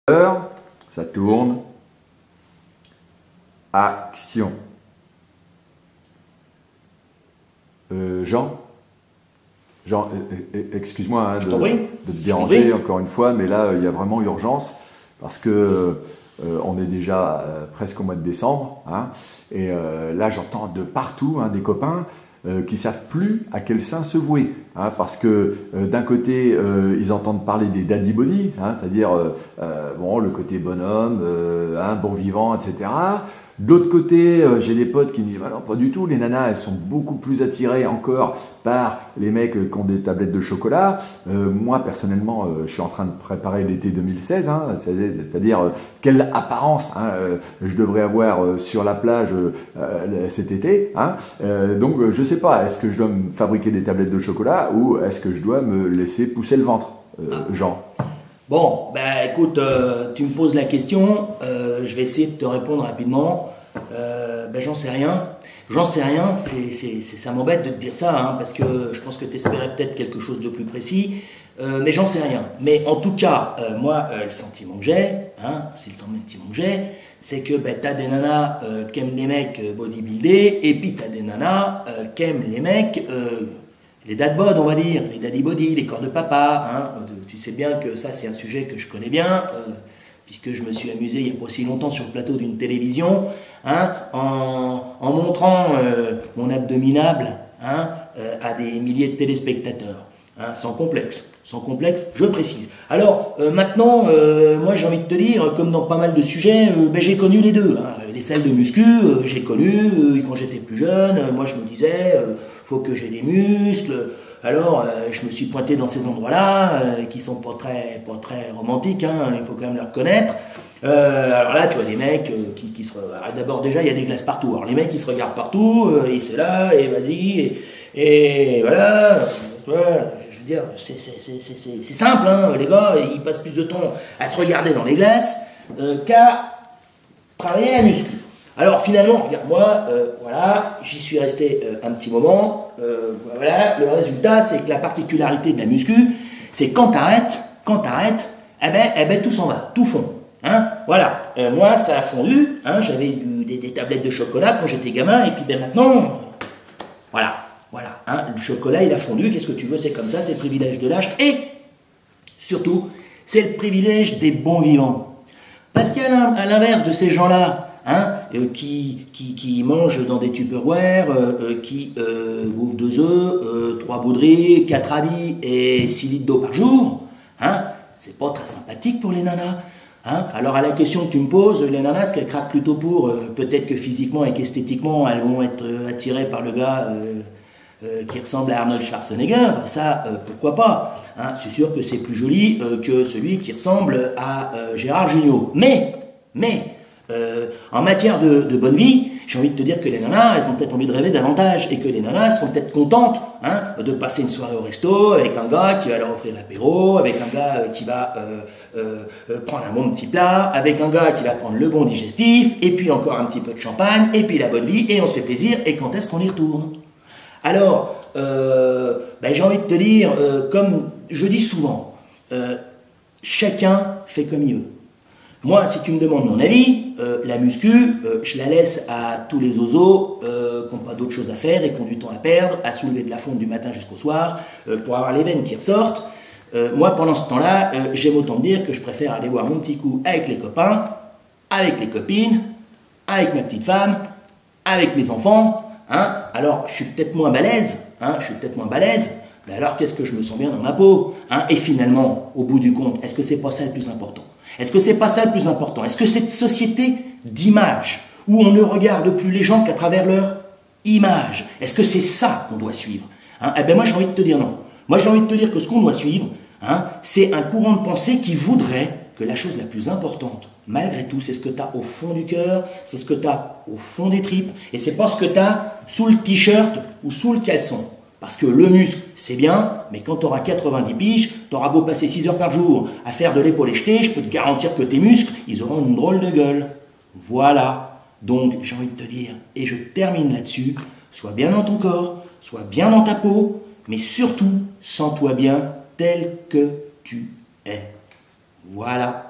Ça tourne. Action. Jean, excuse-moi hein, de te déranger encore une fois, mais là, il y a vraiment urgence parce que on est déjà presque au mois de décembre. Hein, et là, j'entends de partout des copains qui savent plus à quel sein se vouer. Hein, parce que d'un côté, ils entendent parler des daddy body, hein, c'est-à-dire bon, le côté bonhomme, bon vivant, etc. De l'autre côté, j'ai des potes qui me disent bah non, pas du tout, les nanas elles sont beaucoup plus attirées encore par les mecs qui ont des tablettes de chocolat. Moi personnellement, je suis en train de préparer l'été 2016, hein, c'est-à-dire quelle apparence je devrais avoir sur la plage cet été. Hein. Donc je sais pas, est-ce que je dois me fabriquer des tablettes de chocolat ou est-ce que je dois me laisser pousser le ventre, Jean? Bon, bah écoute, tu me poses la question, je vais essayer de te répondre rapidement. J'en sais rien. J'en sais rien, ça m'embête de te dire ça, hein, parce que je pense que tu espérais peut-être quelque chose de plus précis, mais j'en sais rien. Mais en tout cas, moi, le sentiment que j'ai, c'est le sentiment que j'ai, c'est que t'as des nanas qui aiment les mecs bodybuildés, et puis t'as des nanas qui aiment les mecs... les dad bod, on va dire, les daddy body, les corps de papa. Hein. Tu sais bien que ça, c'est un sujet que je connais bien, puisque je me suis amusé il n'y a pas si longtemps sur le plateau d'une télévision, en montrant mon abdominable à des milliers de téléspectateurs, sans complexe, je précise. Alors, maintenant, moi j'ai envie de te dire, comme dans pas mal de sujets, j'ai connu les deux. Les salles de muscu, j'ai connu, quand j'étais plus jeune, moi je me disais... faut que j'ai des muscles. Alors, je me suis pointé dans ces endroits-là, qui sont pas très romantiques, il faut quand même le reconnaître. Alors là, tu vois des mecs qui se... D'abord, déjà, il y a des glaces partout. Alors, les mecs, ils se regardent partout, et c'est là, et vas-y, et voilà. Je veux dire, c'est simple, les gars, ils passent plus de temps à se regarder dans les glaces qu'à travailler à la muscu. Alors finalement, regarde-moi, voilà, j'y suis resté un petit moment, voilà, le résultat c'est que la particularité de la muscu, c'est quand t'arrêtes, tout s'en va, tout fond, voilà, moi ça a fondu, j'avais des tablettes de chocolat quand j'étais gamin, et puis maintenant, voilà, le chocolat il a fondu, qu'est-ce que tu veux, c'est comme ça, c'est le privilège de l'âge, et surtout, c'est le privilège des bons vivants, parce qu'à l'inverse de ces gens-là, qui mangent dans des Tupperware, qui bouffent 2 œufs, 3 bouts de riz, 4 radis et 6 litres d'eau par jour, c'est pas très sympathique pour les nanas. Alors à la question que tu me poses, les nanas, ce qu'elles craquent plutôt pour, peut-être que physiquement et qu'esthétiquement, elles vont être attirées par le gars qui ressemble à Arnold Schwarzenegger, ça, pourquoi pas. C'est sûr que c'est plus joli que celui qui ressemble à Gérard Jugnot. Mais en matière de bonne vie, j'ai envie de te dire que les nanas, elles ont peut-être envie de rêver davantage et que les nanas seront peut-être contentes de passer une soirée au resto avec un gars qui va leur offrir l'apéro, avec un gars qui va prendre un bon petit plat, avec un gars qui va prendre le bon digestif, et puis encore un petit peu de champagne, et puis la bonne vie, et on se fait plaisir, et quand est-ce qu'on y retourne? Alors, j'ai envie de te dire, comme je dis souvent, chacun fait comme il veut. Moi, si tu me demandes mon avis, la muscu, je la laisse à tous les osos qui n'ont pas d'autre chose à faire et qui ont du temps à perdre, à soulever de la fonte du matin jusqu'au soir, pour avoir les veines qui ressortent. Moi, pendant ce temps-là, j'aime autant dire que je préfère aller boire mon petit coup avec les copains, avec les copines, avec ma petite femme, avec mes enfants. Alors, je suis peut-être moins balèze, mais alors qu'est-ce que je me sens bien dans ma peau, Et finalement, au bout du compte, est-ce que c'est pas ça le plus important? Est-ce que c'est pas ça le plus important? Est-ce que cette société d'image, où on ne regarde plus les gens qu'à travers leur image, est-ce que c'est ça qu'on doit suivre? Moi j'ai envie de te dire non. Moi j'ai envie de te dire que ce qu'on doit suivre, c'est un courant de pensée qui voudrait que la chose la plus importante, malgré tout, c'est ce que tu as au fond du cœur, c'est ce que tu as au fond des tripes, et c'est pas ce que tu as sous le t-shirt ou sous le caleçon. Parce que le muscle, c'est bien, mais quand tu auras 90 piges, tu auras beau passer 6 heures par jour à faire de l'épaule jeté, je peux te garantir que tes muscles, ils auront une drôle de gueule. Voilà. Donc, j'ai envie de te dire, et je termine là-dessus, sois bien dans ton corps, sois bien dans ta peau, mais surtout, sens-toi bien tel que tu es. Voilà.